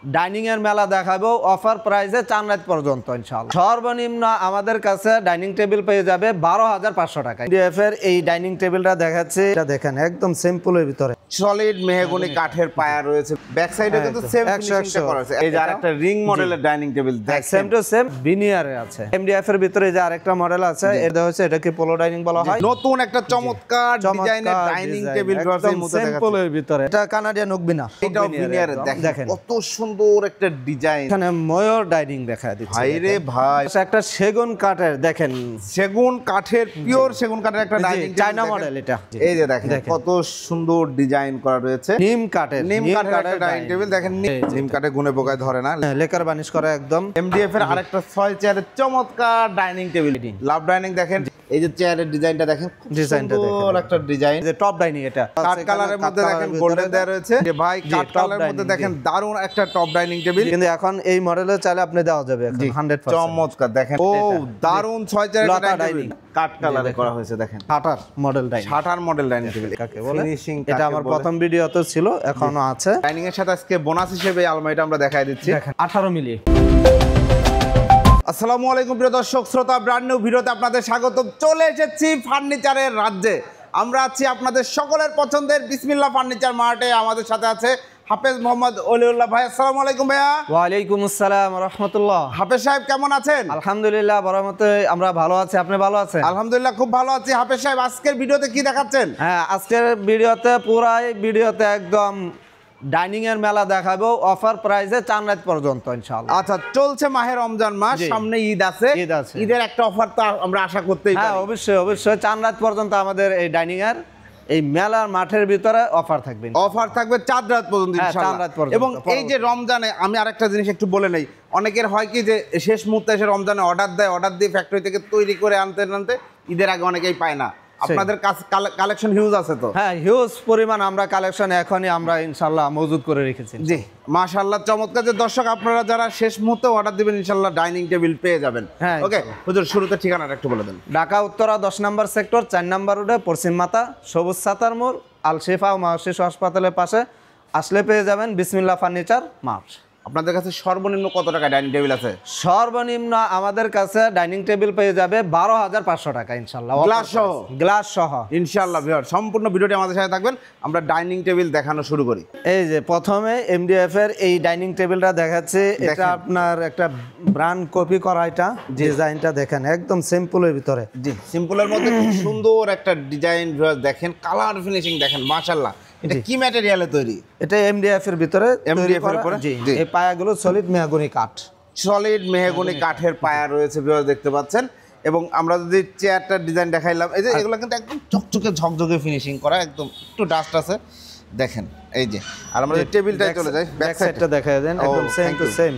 Dining এর মেলা দেখাবো অফার প্রাইসে 4 রাত পর্যন্ত ইনশাআল্লাহ। সর্বনিম্ন আমাদের কাছে ডাইনিং টেবিল পেয়ে যাবে 12,500 টাকা। এমডিএফ এর এই ডাইনিং টেবিলটা দেখাচ্ছি, এটা দেখেন একদম সিম্পলের ভিতরে সলিড মেহগনি কাঠের পায়া রয়েছে। ব্যাক সাইডে কিন্তু সেম ফিনিশিংটা করা আছে। এই যে আরেকটা রিং মডেলের ডাইনিং টেবিল দেখেন, সেম টু সেম ভিনিয়ারে আছে। এমডিএফ এর ভিতরে যে আরেকটা মডেল আছে, এটা হচ্ছে এটাকে পোলো ডাইনিং বলা হয়। নতুন একটা চমৎকার ডিজাইনের ডাইনিং টেবিল রয়েছে মধ্যে সিম্পলের ভিতরে। এটা কানাডিয়ান ওকবিনা, এটাও ভিনিয়ারে দেখেন কত সুন্দর একটা ডিজাইন। এখানে ময়ূর ডাইনিং দেখা দিচ্ছে। ভাই রে ভাই, একটা সেগুন কাঠের, দেখেন সেগুন কাঠের, পিওর সেগুন কাঠের একটা ডাইনিং টেবিল, চায়না মডেল। এটা এই যে দেখেন কত সুন্দর ডিজাইন করা রয়েছে। নিম কাঠের একটা ডাইনিং টেবিল দেখেন, নিম কাঠে গুনে পোকায় ধরে না, লেকার বানিশ করা একদম। এমডিএফ এর আরেকটা 6 চেয়ারের চমৎকার ডাইনিং টেবিল, লাভ ডাইনিং দেখেন। এই যে চেয়ারের ডিজাইনটা দেখেন, ডিজাইনটা সুন্দর একটা ডিজাইন। যে টপ ডাইনিং, এটা কাট কালারের মধ্যে দেখেন গোল্ডেন দেয়া রয়েছে। যে ভাই কাট কালারের মধ্যে দেখেন দারুণ একটা টপ ডাইনিং টেবিল। কিন্তু এখন এই মডেলে চাইলে আপনি দেওয়া যাবে 100%। চমৎকার দেখেন, ও দারুণ 6 চেয়ারের ডাইনিং কাট কালারে করা হয়েছে দেখেন। Shutter model dining, shutter model dining table কাকে বলে, ফিনিশিং এটা আমার প্রথম ভিডিওতে ছিল, এখনো আছে। ডাইনিং এর সাথে আজকে বোনাস হিসেবে আলমারিটা আমরা দেখাই দিচ্ছি। 18 মিলি। আসসালামু আলাইকুম প্রিয় দর্শক শ্রোতা, ব্র্যান্ড নিউ ভিডিওতে আপনাদের স্বাগত। চলে এসেছি ফার্নিচারের রাজ্যে। আমরা আছি আপনাদের সকলের পছন্দের বিসমিল্লাহ ফার্নিচার মার্টে। আমাদের সাথে আছে হাফেজ মোহাম্মদ ওলিউল্লাহ ভাই। আসসালামু আলাইকুম ভাইয়া। ওয়ালাইকুম আসসালাম ওয়া রাহমাতুল্লাহ। হাফেজ সাহেব কেমন আছেন? আলহামদুলিল্লাহ, বরাবরতে আমরা ভালো আছি। আপনি ভালো আছেন? আলহামদুলিল্লাহ খুব ভালো আছি। হাফেজ সাহেব আজকের ভিডিওতে কি দেখাচ্ছেন? হ্যাঁ, আজকের ভিডিওতে পুরাই ভিডিওতে একদম ডাইনিং এর মেলা দেখাবো অফার প্রাইসে 4 রাত পর্যন্ত ইনশাআল্লাহ। আচ্ছা, চলছে মাহে রমজান মাস, সামনে ঈদ আছে। ঈদের একটা অফার তো আমরা আশা করতেই পারি। হ্যাঁ, অবশ্যই অবশ্যই 4 রাত পর্যন্ত আমাদের এই ডাইনিং এর এই মেলার মাঠের ভিতরে অফার থাকবে। অফার থাকবে 4 রাত পর্যন্ত ইনশাআল্লাহ। এবং এই যে রমজানে আমি আরেকটা জিনিস একটু বলে নেই, অনেকের হয় কি যে শেষ মুহূর্তে এসে রমজানে অর্ডার দেয়, অর্ডার দিয়ে ফ্যাক্টরি থেকে তৈরি করে আনতে ঈদের আগে অনেকেই পায় না। আপনাদের কালেকশন হিউজ আছে তো? হ্যাঁ, হিউজ পরিমাণ আমরা কালেকশন এখনই আমরা ইনশাআল্লাহ মজুদ করে রেখেছি। জি মাশাআল্লাহ, চমৎকার। যে দর্শক আপনারা যারা শেষ মুহূর্তে অর্ডার দিবেন ইনশাআল্লাহ ডাইনিং টেবিল পেয়ে যাবেন। হ্যাঁ, ওকে হুজুর, শুরুতে ঠিকানাটা একটু বলে দেন। ঢাকা উত্তরা 10 নম্বর সেক্টর 4 নম্বর রোডে পশ্চিম মাথা সবুজ সাতার মোড়, আল শেফা ও মা শিশু হাসপাতালের পাশে আসলে পেয়ে যাবেন বিসমিল্লাহ ফার্নিচার মার্ট। আপনাদের কাছে সর্বনিম্ন কত টাকা ডাইনিং টেবিল আছে? সর্বনিম্ন আমাদের কাছে ডাইনিং টেবিল পেয়ে যাবে 12,500 টাকা ইনশাআল্লাহ, গ্লাস সহ ইনশাআল্লাহ। ভিউয়ার সম্পূর্ণ ভিডিওটি আমাদের সাথে থাকবেন, আমরা ডাইনিং টেবিল দেখানো শুরু করি। এই যে প্রথমে এমডিএফ এর এই ডাইনিং টেবিলটা দেখাচ্ছি, এটা আপনার একটা ব্র্যান্ড কপি করা। এটা ডিজাইনটা দেখেন একদম সিম্পলের ভিতরে। জি, সিম্পলের মধ্যে খুব সুন্দর একটা ডিজাইন। ভিউয়ার দেখেন কালার ফিনিশিং দেখেন মাশাআল্লাহ। এটা কি ম্যাটেরিয়ালে তৈরি? এটা এমডিএফ এর ভিতরে, এমডিএফ এর উপরে। জি, এই পায়াগুলো সলিড মেহগনি কাঠ, সলিড মেহগনি কাঠের পায়া রয়েছে ভিউয়ার দেখতে পাচ্ছেন। এবং আমরা যদি চেয়ারটার ডিজাইন দেখাইলাম, এই যে এগুলো কিন্তু একদম চকচকে ঝকঝকে ফিনিশিং করা, একদম একটু ডাস্ট আছে দেখেন। এই যে আর আমরা যদি টেবিলটায় চলে যাই, ব্যাক সাইডটা দেখা দেন একদম সেম টু সেম।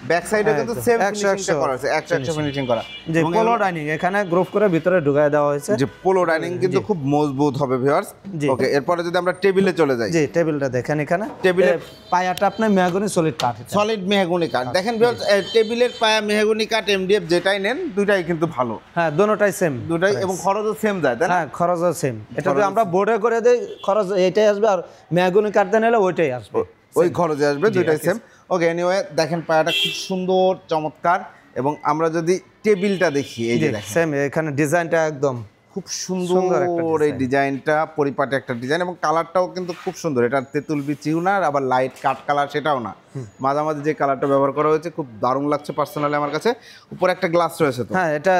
ব্যাক সাইডে কিন্তু সেম ফিনিশিংটা করা আছে, 100 ফিনিশিং করা। যে পোলো ডাইনিং এখানে গ্রুপ করে ভিতরে ঢুকায় দেওয়া হয়েছে। যে পোলো ডাইনিং কিন্তু খুব মজবুত হবে ভিউয়ার্স। ওকে, এরপরে যদি আমরা টেবিলে চলে যাই, জি টেবিলটা দেখেন। এখানে টেবিলের পায়াটা আপনার মেহগনি সলিড কাঠ, সলিড মেহগনি কাঠ দেখেন ভিউয়ার্স। টেবিলের পায়া মেহগনি কাঠ, এমডিএফ যেটাই নেন দুটাই কিন্তু ভালো। হ্যাঁ, দুটোটাই সেম, দুটাই। এবং খরচও সেম যায়, তাই না? হ্যাঁ, খরচও সেম। এটা যদি আমরা বোর্ডে করে দেই খরচ এইটাই আসবে, আর মেহগনি কাঠ দিয়ে নিলে ওইটাই আসবে, ওই খরচে আসবে, দুইটাই সেম। ওকে, এনিওয়ে দেখেন পায়াটা খুব সুন্দর চমৎকার। এবং আমরা যদি টেবিলটা দেখি, এই যে দেখেন সেম, এখানে ডিজাইনটা একদম খুব সুন্দর। এই ডিজাইনটা পরিপাটি একটা ডিজাইন, এবং কালারটাও কিন্তু খুব সুন্দর। এটা তেঁতুল বিচিও না, আবার লাইট কাট কালার সেটাও না, মাঝামাঝি যে কালারটা ব্যবহার করা হয়েছে খুব দারুণ লাগছে পার্সোনালি আমার কাছে। উপরে একটা গ্লাস রয়েছে তো? হ্যাঁ, এটা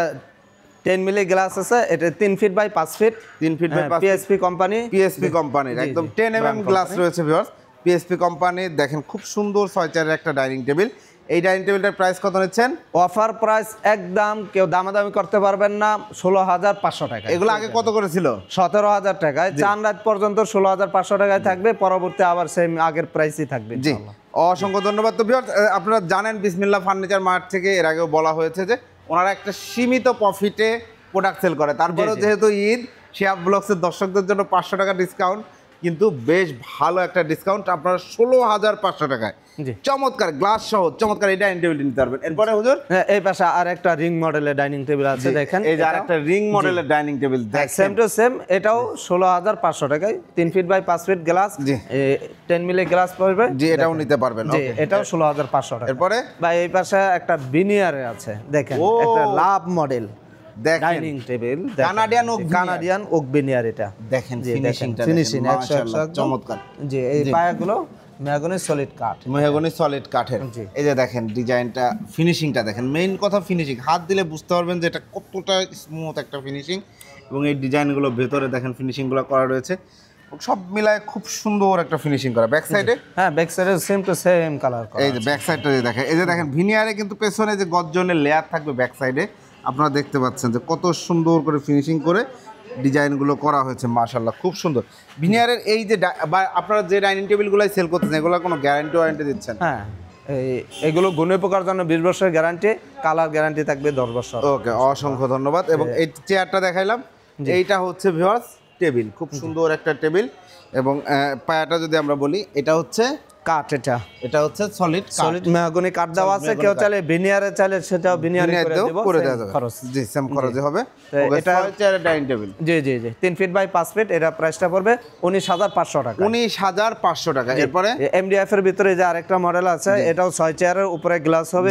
10 মিলি গ্লাস আছে। এটা 3 feet by 5 feet, 3 feet by 5 PSP company, PSP কোম্পানির একদম 10 mm গ্লাস রয়েছে ভিউয়ার্স। পিএসপি কোম্পানির দেখেন খুব সুন্দর 6 চেয়ারের একটা ডাইনিং টেবিল। এই ডাইনিং টেবিলটার প্রাইস কত নিচ্ছেন? অফার প্রাইস একদম, কেউ দামাদামি করতে পারবেন না, 16,500 টাকা। এগুলো আগে কত করে ছিল? 17,000 টাকায়। 4 রাত পর্যন্ত 16,500 টাকায় থাকবে, পরবর্তী আবার সেম আগের প্রাইসই থাকবে। জি, অসংখ্য ধন্যবাদ। তো ভিউয়ার্স আপনারা জানেন বিসমিল্লাহ ফার্নিচার মার্ট থেকে এর আগেও বলা হয়েছে যে ওনারা একটা সীমিত প্রফিটে প্রোডাক্ট সেল করে। তারপরেও যেহেতু ঈদ, শিহাব ব্লগসের দর্শকদের জন্য 500 টাকা ডিসকাউন্ট কিন্তু বেশ ভালো একটা ডিসকাউন্ট, আপনারা 16,500 টাকায় চমৎকার গ্লাস সহ চমৎকার এই ডাইনিং টেবিল নিতে পারবেন। এরপরে হুজুর এই পাশে আর একটা রিং মডেলের ডাইনিং টেবিল আছে দেখেন, এই যে আরেকটা রিং মডেলের dining table same to same, এটাও 16,500 টাকায় 3 feet by 5 feet glass, 10 milli glass পড়বে। জি, এটাও নিতে পারবেন। জি, এটাও 16,500 টাকা। এরপরে ভাই এই পাশে একটা বিনিয়ারে আছে দেখেন, একটা লাভ model dining table, Canadian oak veneer. এটা দেখেন ফিনিশিংটা, ফিনিশিং মাশাআল্লাহ চমৎকার। জি, এই পায়াগুলো মেহগনি সলিড কাঠ, মেহগনি সলিড কাঠের। এই যে দেখেন ডিজাইনটা, ফিনিশিংটা দেখেন, মেইন কথা ফিনিশিং, হাত দিলে বুঝতে পারবেন যে এটা কতটা স্মুথ একটা ফিনিশিং। এবং এই ডিজাইনগুলো ভেতরে দেখেন ফিনিশিংগুলো করা রয়েছে, সব মিলায় খুব সুন্দর একটা ফিনিশিং করা। ব্যাক সাইডে, হ্যাঁ ব্যাক সাইডে সেম টু সেম কালার করা। এই যে ব্যাক সাইডটা দেখেন, এই যে দেখেন ভিনিয়ারে কিন্তু পেছনে যে গর্জনের লেয়ার থাকবে ব্যাক সাইডে, আপনারা দেখতে পাচ্ছেন যে কত সুন্দর করে ফিনিশিং করে ডিজাইনগুলো করা হয়েছে, মাশাআল্লাহ খুব সুন্দর। ভিনিয়ারের এই যে আপনারা যে ডাইনিং টেবিলগুলোই সেল করতেছেন, এগুলো কোনো গ্যারান্টি ওয়ারেন্টি দিচ্ছেন? হ্যাঁ, এগুলো গুণে পোকার জন্য 20 বছরের গ্যারান্টি, কালার গ্যারান্টি থাকবে 10 বছর। ওকে, অসংখ্য ধন্যবাদ। এবং এই চেয়ারটা দেখাইলাম, এইটা হচ্ছে ভিউয়ার্স টেবিল, খুব সুন্দর একটা টেবিল। এবং পায়াটা যদি আমরা বলি, এটা হচ্ছে কাঠ, এটা হচ্ছে সলিড মেহগনি কাঠ দেওয়া আছে। কেউ চাইলে ভিনিয়ারে চাইলে সেটাও ভিনিয়ারে করে দেওয়া যাবে, খরচ জি সেম খরচে হবে। এটা চেয়ারের ডাইনিং টেবিল, জি জি জি 3 ফিট বাই 5 ফিট, এটা প্রাইসটা পড়বে 19,500 টাকা। 19,500 টাকা। এরপরে এমডিএফ এর ভিতরে যে আরেকটা মডেল আছে, এটাও 6 চেয়ারের উপরে গ্লাস হবে,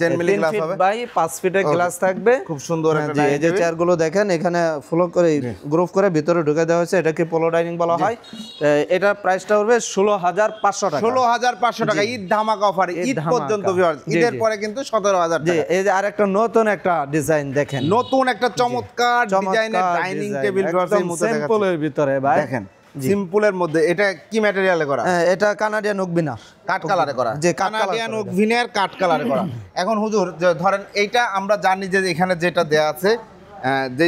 10 মিলি গ্লাস হবে, বাই 5 ফিটের গ্লাস থাকবে, খুব সুন্দর একটা ডাইনিং টেবিল। এই যে চেয়ারগুলো দেখেন এখানে ফ্লো করে গ্রুপ করে ভিতরে ঢুকে দেওয়া হয়েছে, এটাকে পোলো ডাইনিং বলা হয়। এটার প্রাইসটা পড়বে 16,500 টাকা। 16,500 টাকা ঈদ ধামাকা অফার, ঈদ পর্যন্ত ভিউয়ার্স, ঈদের পরে কিন্তু 17,000 টাকা। এই যে আরেকটা নতুন একটা ডিজাইন দেখেন, নতুন একটা চমৎকার ডিজাইনের ডাইনিং টেবিল ভিউয়ার্স, এই মতো সিম্পলের ভিতরে ভাই দেখেন, সিম্পলের মধ্যে। এটা কি ম্যাটেরিয়ালে করা? এটা কানাডিয়ান ওক বিনার, কাঠ কালারে করা, যে কানাডিয়ান ওক ভিনিয়ার কাঠ কালারে করা। এখন হুজুর ধরেন এইটা আমরা জানি যে এখানে যেটা দেয়া আছে, যে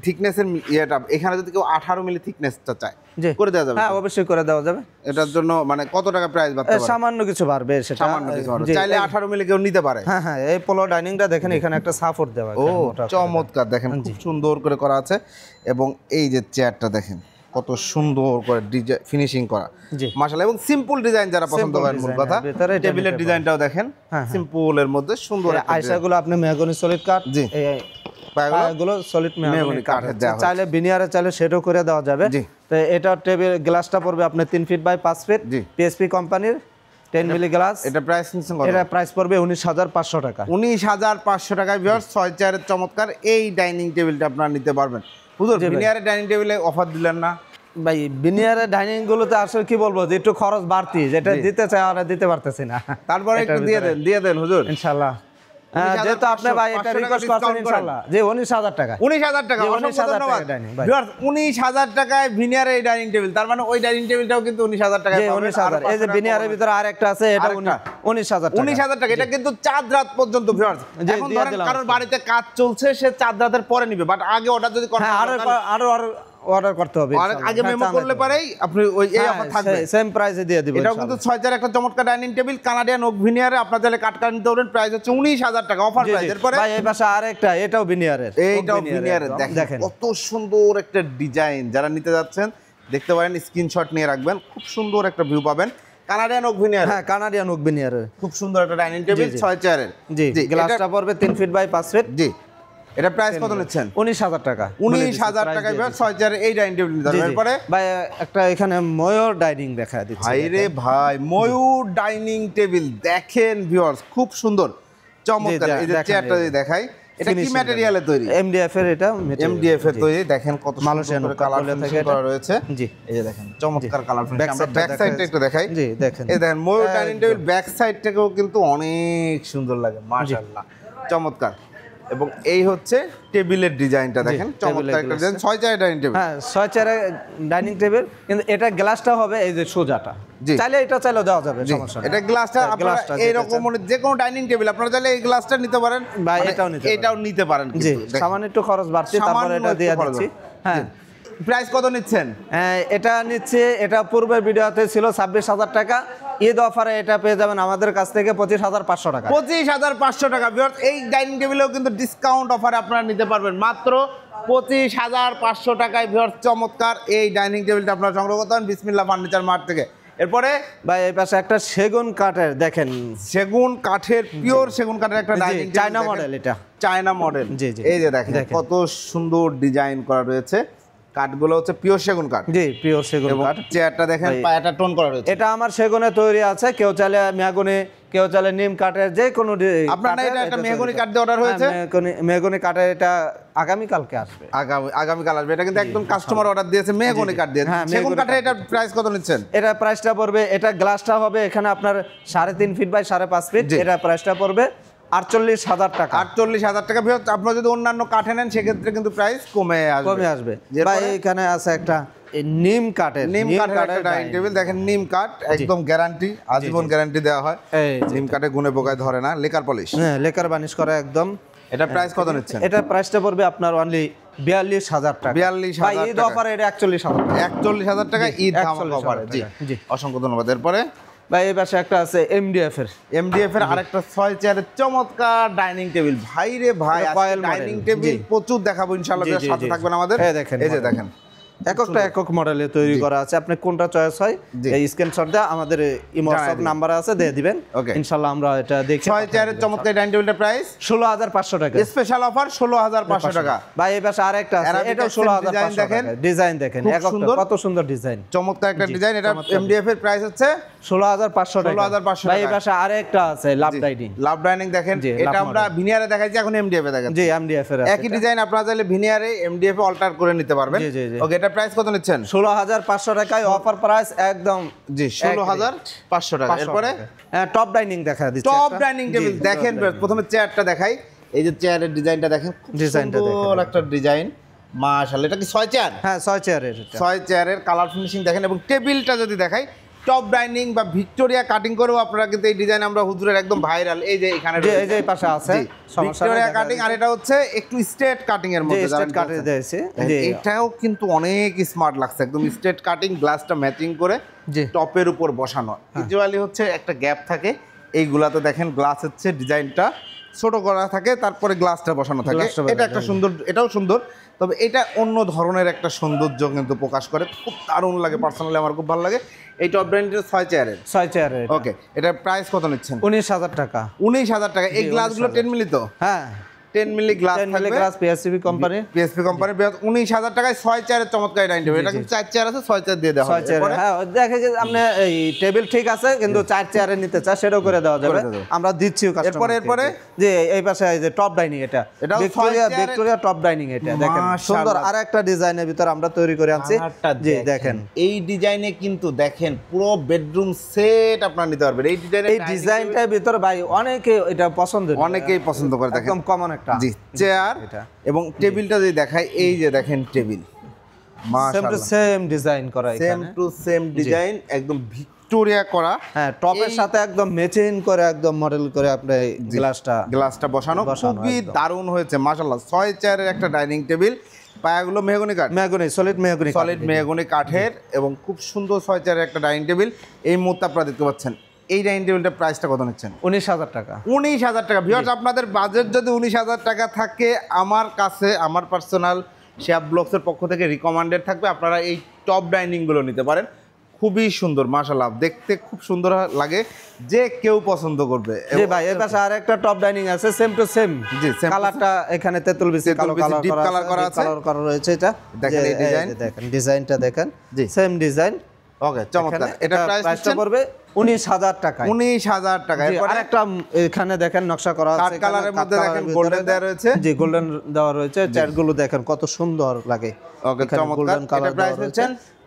থিকনেসের ইয়েটা, এখানে যদি কেউ 18 মিলি থিকনেসটা চায় করে দেওয়া যাবে? হ্যাঁ অবশ্যই করে দেওয়া যাবে। এটার জন্য মানে কত টাকা প্রাইস বাড়তে পারে? সামান্য কিছু বাড়বে, সেটা সামান্য কিছু বাড়বে, চাইলে 18 মিলি কেউ নিতে পারে। হ্যাঁ হ্যাঁ, এই পোলো ডাইনিংটা দেখেন এখানে একটা সাপোর্ট দেওয়া আছে, ও চমৎকার, দেখেন খুব সুন্দর করে করা আছে। এবং এই যে চেয়ারটা দেখেন কত সুন্দর করে ডিজাইন ফিনিশিং করা, মাশাআল্লাহ। এবং সিম্পল ডিজাইন যারা পছন্দ করেন, মূল কথা টেবিলের ডিজাইনটাও দেখেন সিম্পলের মধ্যে সুন্দর। আইসাগুলো আপনি মেহগনি সলিড কাঠ, জি পায়াগুলো সলিড মেহগনি কাঠের, চাইলে বিনিয়ারে চাইলে সেটাও করে দেওয়া যাবে। তো এটা টেবিল গ্লাসটা পড়বে আপনি 3 ফিট বাই 5 ফিট, পিএসপি কোম্পানির 10 মিলি গ্লাস। এটা প্রাইস নিচ্ছেন কত? এটা প্রাইস পড়বে 19,500 টাকা। 19,500 টাকায় ভিউয়ার্স 6 চেয়ারের চমৎকার এই ডাইনিং টেবিলটা আপনারা নিতে পারবেন। হুজুর ভিনিয়ারের ডাইনিং টেবিলে অফার দিলেন না ভাই? ভিনিয়ারের ডাইনিং গুলোতে আসলে কি বলবো, যে একটু খরচ বাড়তি, যেটা দিতে চাই আমরা দিতে পারতেছি না। তারপরে একটু দিয়ে দেন হুজুর ইনশাআল্লাহ। যেহেতু আপনি ভাই এটা রিকোয়েস্ট করছেন, ইনশাআল্লাহ জি 19,000 টাকা। 19,000 টাকা, অসংখ্য ধন্যবাদ ভিউয়ার্স। 19,000 টাকায় ভিনিয়ারের এই ডাইনিং টেবিল, তার মানে ওই ডাইনিং টেবিলটাও কিন্তু 19,000 টাকায় পাবেন। 19,000। এই যে ভিনিয়ারের ভিতরে আরেকটা আছে, এটা 19,000 টাকা। 19,000 টাকা, এটা কিন্তু চাঁদ রাত পর্যন্ত ভিউয়ার্স। এখন ধরেন কারোর বাড়িতে কাজ চলছে, সে চাঁদ রাতের পরে নিবে, বাট আগে অর্ডার যদি করেন আরো অর্ডার করতে হবে, আগে মেমো করলে পারেই আপনি ওই এই অফার থাকবে, সেম প্রাইসে দিয়ে দিব। এটাও কিন্তু 6 চেয়ার একটা চমৎকার ডাইনিং টেবিল কানাডিয়ান ওক ভিনিয়ারে, আপনারা চাইলে কাট কাট নিতে পারবেন। প্রাইস হচ্ছে 19,000 টাকা অফার প্রাইস। এরপরে ভাই এই পাশে আরেকটা, এটাও ভিনিয়ারের, এইটাও ভিনিয়ারের। দেখেন কত সুন্দর একটা ডিজাইন, যারা নিতে যাচ্ছেন দেখতে পারেন, স্ক্রিনশট নিয়ে রাখবেন, খুব সুন্দর একটা ভিউ পাবেন। কানাডিয়ান ওক ভিনিয়ার, হ্যাঁ কানাডিয়ান ওক ভিনিয়ারের খুব সুন্দর একটা ডাইনিং টেবিল 6 চেয়ারের। জি, গ্লাসটা পড়বে 3 ফিট বাই 5 ফিট। জি, এটা প্রাইস কত নিচ্ছেন? 19,000 টাকা। 19,000 টাকায় 6 চেয়ারের এই ডাইনিং টেবিল নিতে পারবেন। এরপরে ভাই একটা এখানে ময়ূর ডাইনিং দেখা দিচ্ছি। ভাই রে ভাই, ময়ূর ডাইনিং টেবিল দেখেন ভিউয়ার্স, খুব সুন্দর চমৎকার। এই যে চেয়ারটা যদি দেখাই, এটা কি ম্যাটেরিয়ালে তৈরি? এমডিএফ এর, এটা এমডিএফ এর তৈরি। দেখেন কত সুন্দর কালার ফিনিশিং করা রয়েছে। জি, এই যে দেখেন চমৎকার কালার ফিনিশিং। আমরা ব্যাক সাইডটা একটু দেখাই। জি দেখেন, এই দেখেন ময়ূর ডাইনিং টেবিল ব্যাক সাইডটাকেও কিন্তু অনেক সুন্দর লাগে, মাশাআল্লাহ চমৎকার। এবং এই হচ্ছে টেবিলের ডিজাইনটা দেখেন, চমৎকার একটা ডিজাইন। 6 চেয়ারের ডাইনিং টেবিল, হ্যাঁ 6 চেয়ারের ডাইনিং টেবিল, কিন্তু এটা গ্লাসটা হবে এই যে সোজাটা, চাইলে এটা চাইলে দেওয়া যাবে, সমস্যা নেই। এটা গ্লাসটা আপনারা এইরকম যে কোনো ডাইনিং টেবিল আপনারা চাইলে এই গ্লাসটা নিতে পারেন, বা এটাও নিতে পারেন। জি, সামান্য একটু খরচ বাড়ছে, তারপরে এটা দিয়ে দিচ্ছি। হ্যাঁ, প্রাইস কত নিচ্ছেন? এটা নিচ্ছে, এটা পূর্বের ভিডিওতে ছিল 26,000 টাকা। ঈদ অফারে এটা পেয়ে যাবেন আমাদের কাছ থেকে 25,500 টাকা। 25,500 টাকা। এই ডাইনিং টেবিলেও কিন্তু ডিসকাউন্ট অফারে আপনারা নিতে পারবেন মাত্র 25,500 টাকায় ভিউয়ার্স চমৎকার এই ডাইনিং টেবিলটা আপনারা সংগ্রহ করতে পারেন বিসমিল্লাহ ফার্নিচার মার্ট থেকে। এরপরে ভাই এই পাশে একটা সেগুন কাঠের দেখেন, সেগুন কাঠের পিওর সেগুন কাঠের একটা ডাইনিং টেবিল, চায়না মডেল, এটা চায়না মডেল। জি জি, এই যে দেখেন কত সুন্দর ডিজাইন করা রয়েছে, কাঠগুলো হচ্ছে পিওর সেগুন কাঠ। জি পিওর সেগুন কাঠ। চেয়ারটা দেখেন পায়াটা টোন করা রয়েছে, এটা আমার সেগুনে তৈরি আছে, কেউ চাইলে মেহগনি, কেউ চাইলে নিম কাঠের, যে কোনো আপনার এটা একটা মেহগনি কাঠ দিয়ে অর্ডার হয়েছে, মেহগনি কাঠের, এটা আগামী কালকে আসবে, আগামী কাল আসবে। এটা কিন্তু একদম কাস্টমার অর্ডার দিয়েছে মেহগনি কাঠ দিয়ে। সেগুন কাঠের এটা প্রাইস কত নিচ্ছেন? এটা প্রাইসটা পড়বে, এটা গ্লাসটা হবে এখানে আপনার 3.5 ফিট বাই 5.5 ফিট, এটা প্রাইসটা পড়বে 48,000 টাকা। 48,000 টাকা। আপনারা যদি অন্যান্য কাঠে নেন সেক্ষেত্রে কিন্তু প্রাইস কমে আসবে। ভাই এখানে আছে একটা নিম কাঠের একটা ডাইনিং টেবিল, দেখেন নিম কাঠ একদম গ্যারান্টি, আজীবন গ্যারান্টি দেওয়া হয়। নিম কাঠে গুণে পোকায় ধরে না, লেকার পলিশ, হ্যাঁ লেকার বানিশ করা একদম। এটা প্রাইস কত নিচ্ছেন? এটা প্রাইসটা পড়বে আপনার অনলি 42,000 টাকা। 42,000 ঈদ অফারে এটা 41,000 টাকা। 41,000 টাকা ঈদ ধামাকা অফারে। জি অসংখ্য ধন্যবাদ। এরপরে ভাই এই পাশে একটা আছে এমডিএফ এর আরেকটা 6 চেয়ারের চমৎকার ডাইনিং টেবিল। ভাই রে ভাই, ডাইনিং টেবিল প্রচুর দেখাবো ইনশাআল্লাহ, সাথে থাকবেন আমাদের। এই যে দেখেন একটা একক মডেলে তৈরি করা আছে, আপনি কোনটা চয়েস হয় এই স্ক্রিনশট দেয়া আমাদের ইমো হোয়াটসঅ্যাপ নাম্বার আছে, দিয়ে দিবেন, ইনশাআল্লাহ আমরা এটা দেখে। 6 চেয়ারের চমৎকার ডাইনিং টেবিলটার প্রাইস 16,500 টাকা, স্পেশাল অফার 16,500 টাকা। ভাই এই পাশে আরেকটা আছে, এটা 16,500 টাকা। ডিজাইন দেখেন কত সুন্দর ডিজাইন, চমৎকার একটা ডিজাইন। এটা এমডিএফ এর প্রাইস হচ্ছে 16,500 টাকা। 16,500 ভাই এই পাশে আরেকটা আছে লাভ ডাইনিং দেখেন, এটা আমরা ভিনিয়ারে দেখাইছি, এখন এমডিএফ এ দেখাচ্ছি। জি এমডিএফ এর একই ডিজাইন আপনারা চাইলে ভিনিয়ারে এমডিএফ এ অল্টার করে নিতে পারবেন। ওকে, এটা প্রাইস কত নিচ্ছেন? 16,500 টাকায় অফার প্রাইস একদম। জি 16,500 টাকা। এরপরে টপ ডাইনিং দেখা দিচ্ছি, টপ ডাইনিং টেবিল দেখেন। প্রথমে চেয়ারটা দেখাই, এই যে চেয়ারের ডিজাইনটা দেখেন, ডিজাইনটা দেখেন, একটা ডিজাইন মাশাআল্লাহ। এটা কি 6 চেয়ার? হ্যাঁ 6 চেয়ারের, 6 চেয়ারের কালার ফিনিশিং দেখেন। এবং টেবিলটা যদি দেখাই, টপ ডাইনিং বা ভিক্টোরিয়া কাটিং করেও আপনারা কিন্তু এই ডিজাইন আমরা হুজুরের একদম ভাইরাল, এই যে এখানে এই যে পাশে আছে ভিক্টোরিয়া কাটিং, আর এটা হচ্ছে একটু স্ট্রেট কাটিং এর মধ্যে, স্ট্রেট কাটে দিয়েছে। এটাও কিন্তু অনেক স্মার্ট লাগছে, একদম স্ট্রেট কাটিং, গ্লাসটা ম্যাচিং করে টপের উপর বসানো। ইউজুয়ালি হচ্ছে একটা গ্যাপ থাকে, এইগুলাতে দেখেন গ্লাস হচ্ছে ডিজাইনটা ছোট করা থাকে, তারপরে গ্লাসটা বসানো থাকে। এটা একটা সুন্দর, এটাও সুন্দর, তবে এটা অন্য ধরনের একটা সৌন্দর্য কিন্তু প্রকাশ করে, খুব দারুণ লাগে, পার্সোনালি আমার খুব ভালো লাগে। এই টপ ব্র্যান্ডের 6 চেয়ারের। ওকে, এটার প্রাইস কত নিচ্ছেন? 19,000 টাকা। 19,000 টাকা। এই গ্লাসগুলো 10 মিলি তো? হ্যাঁ 10 মিলি গ্লাস থাকবে, পিএসসি কোম্পানি 19,000 টাকায় 6 চেয়ারের চমৎকার ডাইনিং টেবিল। এটা কিন্তু 4 চেয়ার আছে, 6 চেয়ার দিয়ে দেওয়া হবে। হ্যাঁ দেখে যে আপনি এই টেবিল ঠিক আছে কিন্তু 4 চেয়ারে নিতে চান, সেটাও করে দেওয়া যাবে, আমরা দিচ্ছি কাস্টমার। এরপরে যে এই পাশে এই যে টপ ডাইনিং, এটা ভিক্টোরিয়া টপ ডাইনিং, এটা দেখেন সুন্দর আরেকটা ডিজাইনের ভিতর আমরা তৈরি করে আনছি। জি দেখেন এই ডিজাইনে কিন্তু দেখেন পুরো বেডরুম সেট আপনারা নিতে পারবেন। এই ডিজাইনটার ভিতর ভাই অনেকে এটা পছন্দ, অনেকেই পছন্দ করে, দেখেন একদম কমন একটা জি চেয়ার। এবং টেবিলটা যদি দেখাই, এই যে দেখেন টেবিল মাশাআল্লাহ সেম ডিজাইন করা, সেম টু সেম ডিজাইন, একদম ভিক্টোরিয়া করা। হ্যাঁ টপের সাথে একদম ম্যাচিং করে, একদম মডেল করে আপনি গ্লাসটা বসানো, খুবই দারুণ হয়েছে মাশাআল্লাহ। 6 চেয়ারের একটা ডাইনিং টেবিল, পায়াগুলো মেহগনি কাঠ, সলিড মেহগনি কাঠের, এবং খুব সুন্দর 6 চেয়ারের একটা ডাইনিং টেবিল। এই মুহূর্তে আপনারা দেখতে পাচ্ছেন। এই ডাইনিং টেবিলটার প্রাইসটা কত নিচ্ছেন? 19,000 টাকা। 19,000 টাকা। ভিউয়ার্স, আপনাদের বাজেট যদি 19,000 টাকা থাকে, আমার কাছে আমার পার্সোনাল শেয়াব ব্লগসের পক্ষ থেকে রিকমেন্ডেড থাকবে আপনারা এই টপ ডাইনিংগুলো নিতে পারেন। খুবই সুন্দর মাশাআল্লাহ, দেখতে খুব সুন্দর লাগে, যে কেউ পছন্দ করবে। জি ভাই এর পাশে আরেকটা টপ ডাইনিং আছে, সেম টু সেম। জি কালারটা এখানে তেতুল বিসি ডিপ কালার করা আছে, কালার করা রয়েছে। এটা দেখেন এই ডিজাইন, দেখেন ডিজাইনটা দেখেন, জি সেম ডিজাইন। ওকে চমৎকার। এটা প্রাইসটা পড়বে 19,000 টাকা। 19,000 টাকা। এরপর আরেকটা এখানে দেখেন নকশা করা আছে, কাট কালারের মধ্যে দেখেন গোল্ডেন দেওয়া রয়েছে। জি গোল্ডেন দেওয়া রয়েছে, চেয়ারগুলো দেখেন কত সুন্দর লাগে। ওকে চমৎকার। এটা প্রাইস হচ্ছে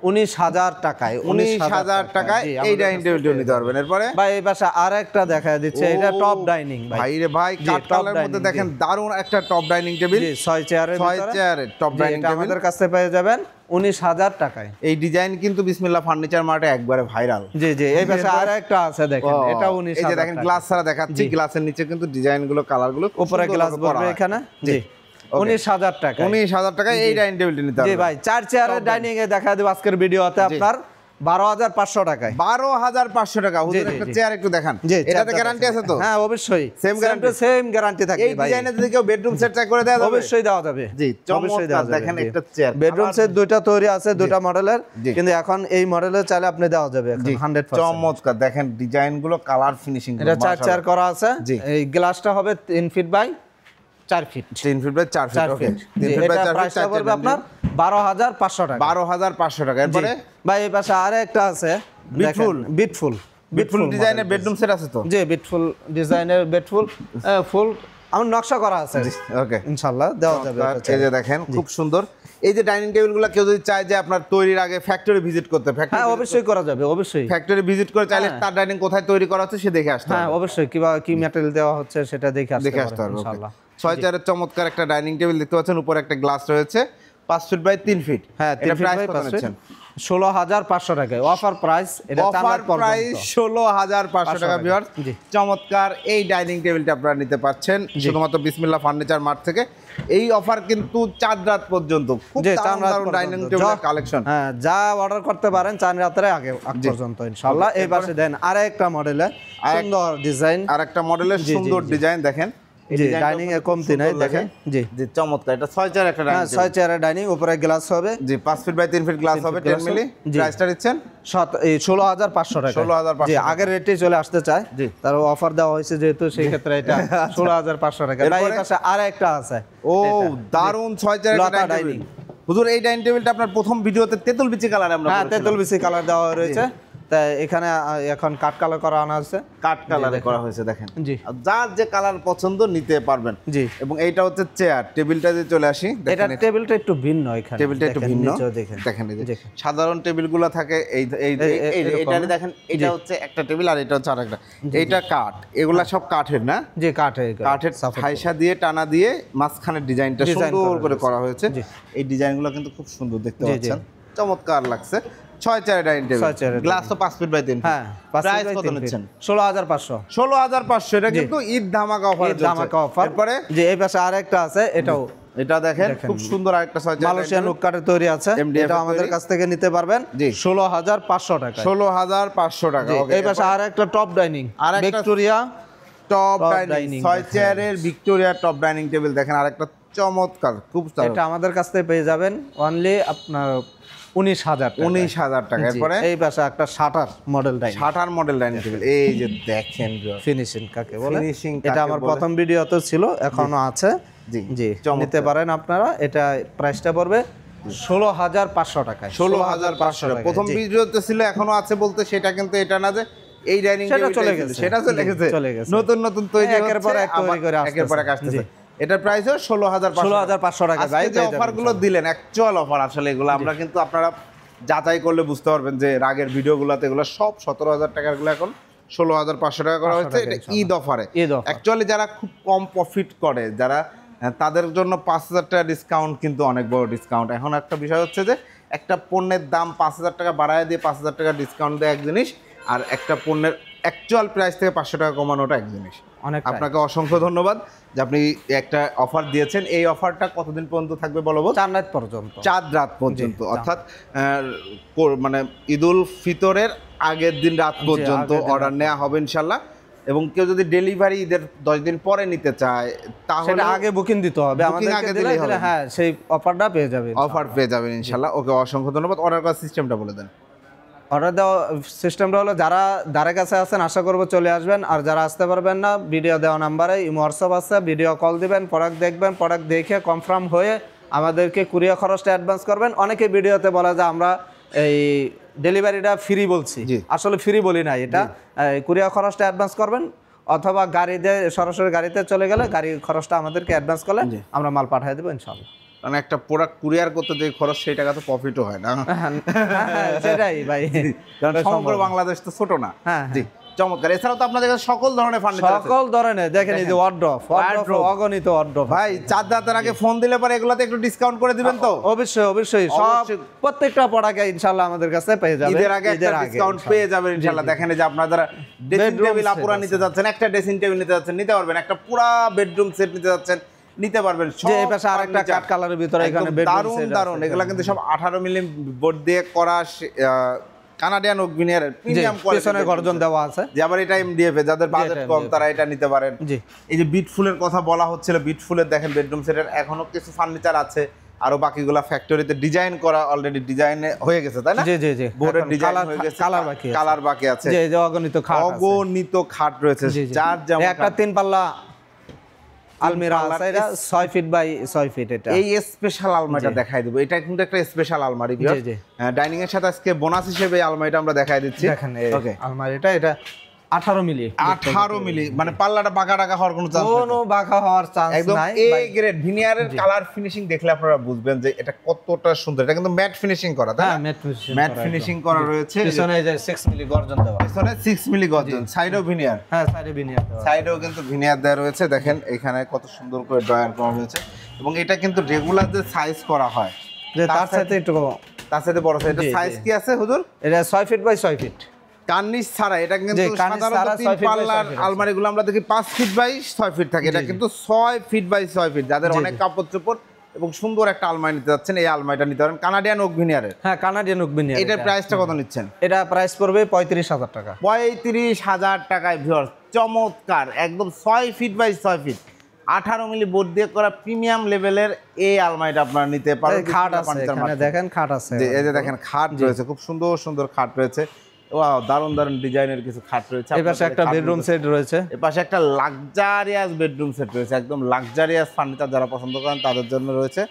19,000 টাকায়। 19,000 টাকায় এই ডাইনিং টেবিলটা নিতে পারবেন। এরপরে ভাই এই পাশে আরেকটা দেখায় দিচ্ছে, এটা টপ ডাইনিং। ভাই রে ভাই, কাট কালারের মধ্যে দেখেন দারুণ একটা টপ ডাইনিং টেবিল। জি 6 চেয়ারের টপ ডাইনিং টেবিল আমাদের কাছে পেয়ে যাবেন 19,000 টাকায়। এই ডিজাইন কিন্তু বিসমিল্লাহ ফার্নিচার মার্টে একবারে ভাইরাল। জি জি এই পাশে আরেকটা আছে দেখেন, এটা 19,000। এই যে দেখেন গ্লাস ছাড়া দেখাচ্ছি, গ্লাসের নিচে কিন্তু ডিজাইনগুলো, কালারগুলো, উপরে গ্লাস বসবে এখানে। জি 19,000 টাকা। 19,000 টাকায় এই ডাইনিং টেবিলটা নিতে হবে। জি ভাই 4 চেয়ারের ডাইনিং এ দেখা দেব আজকের ভিডিওতে আপনার 12,500 টাকায়। 12,500 টাকা। হুজুর একটা চেয়ার একটু দেখান, এটাতে গ্যারান্টি আছে তো? হ্যাঁ অবশ্যই, সেম গ্যারান্টি, সেম গ্যারান্টি থাকবে এই ডিজাইনে যদি কেউ বেডরুম সেট চাই করে দেওয়া যাবে? অবশ্যই দেওয়া যাবে। জি চমৎকার, দেখেন একটা চেয়ার। বেডরুম সেট দুইটা তৈরি আছে, দুইটা মডেলের, কিন্তু এখন এই মডেলের চাইলে আপনি দেওয়া যাবে এখন 100%। চমৎকার, দেখেন ডিজাইনগুলো, কালার ফিনিশিং। এটা 4 চেয়ার করা আছে। এই গ্লাসটা হবে 3 feet by 4 feet. 3 feet by 4 feet, okay. 3 feet by 4 feet প্রাইসটা পড়বে আপনার 12,500 টাকা। 12,500 টাকা। এরপরে ভাই এই পাশে আরেকটা আছে, বিটফুল ডিজাইনের বেডরুম সেট আছে তো? জি বিটফুল ডিজাইনের বেডফুল ফুল আমার নকশা করা আছে, ওকে ইনশাআল্লাহ দেওয়া যাবে। এই যে দেখেন খুব সুন্দর। এই যে ডাইনিং টেবিলগুলো কেউ যদি চায় যে আপনার তৈরির আগে ফ্যাক্টরি ভিজিট করতে, হ্যাঁ অবশ্যই করা যাবে, অবশ্যই। ফ্যাক্টরি ভিজিট করে চাইলে তার ডাইনিং কোথায় তৈরি করা হচ্ছে সে দেখে আসতে হবে। হ্যাঁ অবশ্যই, কিবা কি ম্যাটেরিয়াল দেওয়া হচ্ছে সেটা দেখে আসতে হবে ইনশাআল্লাহ। 6 চেয়ারের চমৎকার একটা ডাইনিং টেবিল দেখতে পাচ্ছেন, উপরে একটা গ্লাস রয়েছে, 5 ফিট বাই 3 ফিট। হ্যাঁ 3 ফিট বাই 5 ফিট, 16,500 টাকা অফার প্রাইস। এটা অফার প্রাইস 16,500 টাকা ভিউয়ার্স। চমৎকার এই ডাইনিং টেবিলটা আপনারা নিতে পাচ্ছেন শুধুমাত্র বিসমিল্লাহ ফার্নিচার মার্ট থেকে। এই অফার কিন্তু 4 রাত পর্যন্ত। খুব দারুণ ডাইনিং টেবিলের কালেকশন। হ্যাঁ যা অর্ডার করতে পারেন 4 রাতের আগে পর্যন্ত ইনশাআল্লাহ। এই পাশে দেন আরেকটা মডেলে সুন্দর ডিজাইন, আরেকটা মডেলের সুন্দর ডিজাইন দেখেন। জি ডাইনিং এ কমতি নাই, দেখেন জি জি চমৎকার। এটা 6 চেয়ার একটা ডাইনিং, 6 চেয়ারের ডাইনিং, উপরে গ্লাস হবে। জি 5 ফিট বাই 3 ফিট গ্লাস হবে, 10 মিলি। প্রাইসটা দিচ্ছেন 16,500 টাকা। 16,500 জি আগের রেটেই চলে আসতে চায়, জি তার অফার দেওয়া হয়েছে যেহেতু, সেই ক্ষেত্রে এটা 16,500 টাকা। ভাই এর পাশে আরেকটা আছে, ও দারুন 6 চেয়ার একটা ডাইনিং। হুজুর এই ডাইনিং টেবিলটা আপনার প্রথম ভিডিওতে তেতুল বিচি কালারে আমরা, হ্যাঁ তেতুল বিচি কালার দেওয়া রয়েছে, তাই এখানে এখন কাট কালার করা আনা আছে, কাট কালারে করা হয়েছে দেখেন। জি যার যে কালার পছন্দ নিতে পারবেন। জি এবং এইটা হচ্ছে চেয়ার। টেবিলটা যে চলে আসি, এটা টেবিলটা একটু ভিন্ন, এখানে টেবিলটা একটু ভিন্ন দেখেন। এই যে সাধারণ টেবিলগুলো থাকে এইটা দেখেন, এটা হচ্ছে একটা টেবিল আর এটা হচ্ছে আরেকটা। এইটা কাঠ, এগুলা সব কাঠের না? জি কাঠের ফাইসা দিয়ে টানা দিয়ে মাঝখানে ডিজাইনটা সুন্দর করে করা হয়েছে। এই ডিজাইনগুলো কিন্তু খুব সুন্দর দেখতে পাচ্ছেন, চমৎকার লাগছে। 6 চেয়ার ডাইনিং টেবিল, গ্লাস তো 5 ফিট বাই 3 ফিট। হ্যাঁ প্রাইস কত নিচ্ছেন? 16,500। 16,500 এটা কিন্তু ঈদ ধামাকা অফার, ধামাকা অফার। এরপরে যে এই পাশে আরেকটা আছে, এটাও এটা দেখেন খুব সুন্দর আরেকটা 6 চেয়ার মালয়েশিয়ান উড কাঠের তৈরি আছে, এটা আমাদের কাছ থেকে নিতে পারবেন 16,500 টাকা। 16,500 টাকা। এই পাশে আরেকটা top dining, Victoria top dining, 6 চেয়ারের ভিক্টোরিয়া টপ ডাইনিং টেবিল দেখেন, আরেকটা চমৎকার খুব সুন্দর। এটা আমাদের কাছ থেকে পেয়ে যাবেন অনলি আপনার 19,000 টাকা। এরপরে এই পাশে একটা shutter model dining, shutter model dining table, এই যে দেখেন ফিনিশিং কাকে বলে। ফিনিশিং এটা আমার প্রথম ভিডিওতে ছিল, এখনো আছে। জি জি নিতে পারেন আপনারা। এটা প্রাইসটা পড়বে 16,500 টাকায়। 16,500 টাকা প্রথম ভিডিওতে ছিল, এখনো আছে বলতে সেটা কিন্তু এটা না যে এই ডাইনিং টেবিল চলে গেছে, সেটা চলে গেছে, নতুন নতুন তৈরি হচ্ছে, একের পর এক তৈরি করে একের পর এক আসছে। এটার প্রাইস হলো 16,500 টাকা। ভাই যে অফারগুলো দিলেন অ্যাকচুয়াল অফার, আসলে এগুলো আমরা কিন্তু আপনারা যাচাই করলে বুঝতে পারবেন যে আগের ভিডিওগুলোতে এগুলো সব 17,000 টাকার গুলো এখন 16,500 টাকা করা হয়েছে। এটা ঈদ অফারে। অ্যাকচুয়ালি যারা খুব কম প্রফিট করে, যারা তাদের জন্য 5,000 টাকা ডিসকাউন্ট কিন্তু অনেক বড় ডিসকাউন্ট। এখন একটা বিষয় হচ্ছে যে একটা পণ্যের দাম 5,000 টাকা বাড়ায় দিয়ে 5,000 টাকা ডিসকাউন্ট দেয় এক জিনিস, আর একটা পণ্যের অ্যাকচুয়াল প্রাইস থেকে 500 টাকা কমানোটা এক জিনিস। আপনাকে অসংখ্য ধন্যবাদ যে আপনি একটা অফার দিয়েছেন। এই অফারটা কতদিন পর্যন্ত থাকবে বলবো? 4 রাত পর্যন্ত। 4 রাত পর্যন্ত, অর্থাৎ মানে ঈদুল ফিতরের আগের দিন রাত পর্যন্ত অর্ডার নেওয়া হবে ইনশাল্লাহ। এবং কেউ যদি ডেলিভারি ঈদের 10 দিন পরে নিতে চায় তাহলে আগে বুকিং দিতে হবে, আমাদেরকে দিলে হ্যাঁ সেই অফারটা পেয়ে যাবেন, অফার পেয়ে যাবেন ইনশাল্লাহ। ওকে অসংখ্য ধন্যবাদ। অর্ডার করার সিস্টেমটা বলে দেন। অর্ডার দেওয়া সিস্টেমটা হলো, যারা ধারে কাছে আছেন আশা করবো চলে আসবেন, আর যারা আসতে পারবেন না ভিডিও দেওয়া নাম্বারে হোয়াটসঅ্যাপ আছে, ভিডিও কল দিবেন, প্রোডাক্ট দেখবেন, প্রোডাক্ট দেখে কনফার্ম হয়ে আমাদেরকে কুরিয়ার খরচটা অ্যাডভান্স করবেন। অনেকে ভিডিওতে বলা যায় আমরা এই ডেলিভারিটা ফ্রি বলছি, আসলে ফ্রি বলি না, এটা কুরিয়ার খরচটা অ্যাডভান্স করবেন, অথবা গাড়িতে সরাসরি গাড়িতে চলে গেলে গাড়ির খরচটা আমাদেরকে অ্যাডভান্স করলে আমরা মাল পাঠিয়ে দেবো ইনশাআল্লাহ। কারণ একটা প্রোডাক্ট কুরিয়ার করতে যে খরচ সেই টাকা তো প্রফিটও হয় না, সেটাই ভাই, কারণ সমগ্র বাংলাদেশ তো ছোট না। জি চমৎকার। এছাড়াও তো আপনাদের কাছে সকল ধরনের ফার্নিচার আছে, সকল ধরনের দেখেন, এই যে ওয়ার্ড্রপ অগণিত ওয়ার্ড্রপ। ভাই 4 রাতের আগে ফোন দিলে পরে এগুলাতে একটু ডিসকাউন্ট করে দিবেন তো? অবশ্যই অবশ্যই, সব প্রত্যেকটা প্রোডাক্টে ইনশাআল্লাহ আমাদের কাছে পেয়ে যাবেন, ঈদের আগে একটা ডিসকাউন্ট পেয়ে যাবেন ইনশাআল্লাহ। দেখেন এই যে আপনারা ড্রেসিং টেবিল আপুরা নিতে যাচ্ছেন, একটা ড্রেসিং টেবিল নিতে যাচ্ছেন, নিতে পারবেন। একটা পুরো বেডরুম সেট নিতে যাচ্ছেন, নিতে পারবেন। যে এই পাশে আরেকটা কাট কালারের ভিতরে এখানে বেডরুম সেট দারুন। এগুলা কিন্তু সব 18 মিলি বোর্ড দিয়ে করা কানাডিয়ান ওক ভিনিয়ারের প্রিমিয়াম কোয়ালিটি, পেছনে গর্জন দেওয়া আছে। যে আবার এটা এমডিএফ এ, যাদের বাজেট কম তারা এটা নিতে পারেন। জি, এই যে বিটফুলের কথা বলা হচ্ছিল, বিটফুলের দেখেন বেডরুম সেটের এখনো কিছু ফার্নিচার আছে, আরো বাকিগুলা ফ্যাক্টরিতে ডিজাইন করা, অলরেডি ডিজাইনে হয়ে গেছে, তাই না? জি জি জি, বোর্ডের ডিজাইন হয়ে গেছে, কালার বাকি আছে, জি, যে অগণিত খাট আছে, অগণিত খাট রয়েছে, যার যেমন একটা 3 পাল্লা আলমিরা আছে, এটা 6 ফিট বাই 6 ফিট। এটা এই স্পেশাল আলমারিটা দেখাই দেব, এটা কিন্তু একটা স্পেশাল আলমারি। ডাইনিং এর সাথে আজকে বোনাস হিসেবে এই আলমারিটা আমরা দেখাই দিচ্ছি। দেখেন ওকে আলমারিটা, এটা 18 মিলি, 18 মিলি, মানে পাল্লাটা বাঁকা টাকা হওয়ার কোনো চান্স নাই, কোনো বাঁকা হওয়ার চান্স নাই। একদম এ গ্রেড ভিনিয়ারের কালার ফিনিশিং দেখলে আপনারা বুঝবেন যে এটা কতটা সুন্দর। এটা কিন্তু ম্যাট ফিনিশিং করা, তাই না? ম্যাট ফিনিশিং করা রয়েছে। পিছনে এই যে 6 মিলি গর্জন দেওয়া, পিছনে 6 মিলি গর্জন, সাইডেও ভিনিয়ার, হ্যাঁ সাইডে ভিনিয়ার দেওয়া, সাইডেও কিন্তু ভিনিয়ার দেওয়া রয়েছে। দেখেন এখানে কত সুন্দর করে ড্রয়ার করা হয়েছে, এবং এটা কিন্তু রেগুলার যে সাইজ করা হয় যে তার সাথে একটু তার সাথে বড় সাইজ। এটা সাইজ কি আছে হুজুর? এটা 6 ফিট বাই 6 ফিট কার্নিশ ছাড়া। এটা কিন্তু সাধারণত 3 পাল্লার আলমারিগুলো আমরা দেখি 5 ফিট বাই 6 ফিট থাকে, এটা কিন্তু 6 ফিট বাই 6 ফিট। যাদের অনেক কাপড় চোপড় এবং সুন্দর একটা আলমারি নিতে যাচ্ছেন, এই আলমারিটা নিতে পারেন কানাডিয়ান ওক ভিনিয়ারের। হ্যাঁ কানাডিয়ান ওক ভিনিয়ার। এটার প্রাইসটা কত নিচ্ছেন? এটা প্রাইস পড়বে 35,000 টাকা। 35,000 টাকায় ভিউয়ার্স, চমৎকার একদম 6 feet by 6 feet 18 milli board দিয়ে করা প্রিমিয়াম লেভেলের এই আলমারিটা আপনারা নিতে পারেন। খাট আছে এখানে, দেখেন খাট আছে, এই যে দেখেন খাট রয়েছে, খুব সুন্দর সুন্দর খাট রয়েছে। ওয়াও, দারুণ দারুণ ডিজাইনের কিছু খাট রয়েছে। এই পাশে একটা বেডরুম সেট রয়েছে, এই পাশে একটা লাক্সারিয়াস বেডরুম সেট রয়েছে, একদম লাক্সারিয়াস ফার্নিচার যারা পছন্দ করেন তাদের জন্য রয়েছে।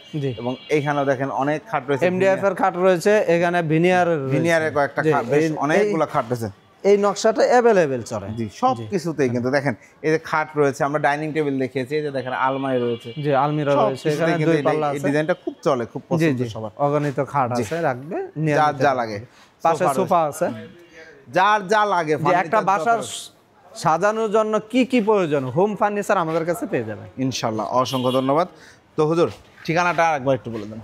এবং এইখানেও দেখেন অনেক খাট রয়েছে, এমডিএফ এর খাট রয়েছে, এখানে ভিনিয়ারের কয়েকটা খাট, বেশ অনেকগুলো খাট রয়েছে। এই নকশাটা अवेलेबल চলে, জি সব কিছুতেই কিন্তু দেখেন এই যে খাট রয়েছে, আমরা ডাইনিং টেবিল দেখিয়েছি, এই যে দেখেন আলমারি রয়েছে, জি আলমিরা রয়েছে, এখানে 2 পাল্লা আছে। এই ডিজাইনটা খুব চলে, খুব পছন্দ সবার। অগণিত খাট আছে, রাখবে যার যা লাগে। পাশে সোফা আছে, যার যা লাগে। একটা বাসার সাজানোর জন্য কি কি প্রয়োজন হোম ফার্নিচার আমাদের কাছে পেয়ে যাবেন ইনশাআল্লাহ। অসংখ্য ধন্যবাদ। তো হুজুর ঠিকানাটা আরেকবার একটু বলে দেন।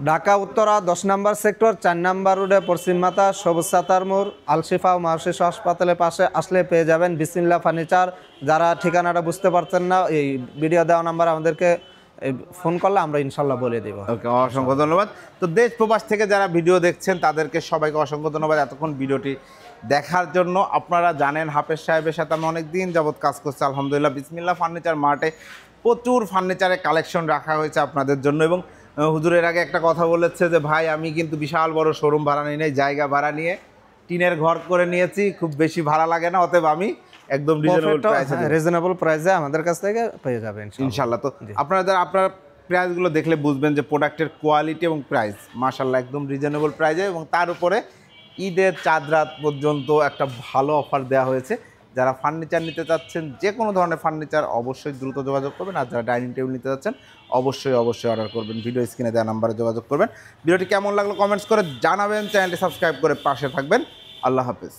ঢাকা উত্তরা 10 নম্বর সেক্টর 4 নম্বর রোডে পশ্চিম মাথা সবুজ সাতার মোড় আলশিফা ও মার্শিস হাসপাতালের পাশে আসলে পেয়ে যাবেন বিসমিল্লাহ ফার্নিচার। যারা ঠিকানাটা বুঝতে পারছেন না, এই ভিডিও দেওয়া নাম্বার আমাদেরকে ফোন করলে আমরা ইনশাল্লাহ বলে দেব। ওকে, অসংখ্য ধন্যবাদ। তো দেশ প্রবাস থেকে যারা ভিডিও দেখছেন তাদেরকে সবাইকে অসংখ্য ধন্যবাদ এতক্ষণ ভিডিওটি দেখার জন্য। আপনারা জানেন হাফেজ সাহেবের সাথে আমি অনেক দিন যাবত কাজ করছি আলহামদুলিল্লাহ। বিসমিল্লাহ ফার্নিচার মার্টে প্রচুর ফার্নিচারের কালেকশন রাখা হয়েছে আপনাদের জন্য। এবং হুজুরের আগে একটা কথা বলেছে যে ভাই আমি কিন্তু বিশাল বড় শোরুম ভাড়া নিই নাই, জায়গা ভাড়া নিয়ে টিনের ঘর করে নিয়েছি, খুব বেশি ভাড়া লাগে না, অতএব আমি একদম রিজনেবল প্রাইসে আমাদের কাছ থেকে পেয়ে যাবেন ইনশাআল্লাহ। তো আপনারা প্রাইসগুলো দেখলে বুঝবেন যে প্রোডাক্টের কোয়ালিটি এবং প্রাইস মাশাআল্লাহ একদম রিজনেবল প্রাইসে, এবং তার উপরে ঈদের চাঁদ রাত পর্যন্ত একটা ভালো অফার দেওয়া হয়েছে। যারা ফার্নিচার নিতে চাচ্ছেন, যে কোনো ধরনের ফার্নিচার, অবশ্যই দ্রুত যোগাযোগ করবেন। আর যারা ডাইনিং টেবিল নিতে চাচ্ছেন অবশ্যই অর্ডার করবেন, ভিডিও স্ক্রিনে দেওয়া নাম্বারে যোগাযোগ করবেন। ভিডিওটি কেমন লাগলো কমেন্টস করে জানাবেন, চ্যানেলটি সাবস্ক্রাইব করে পাশে থাকবেন। আল্লাহ হাফেজ।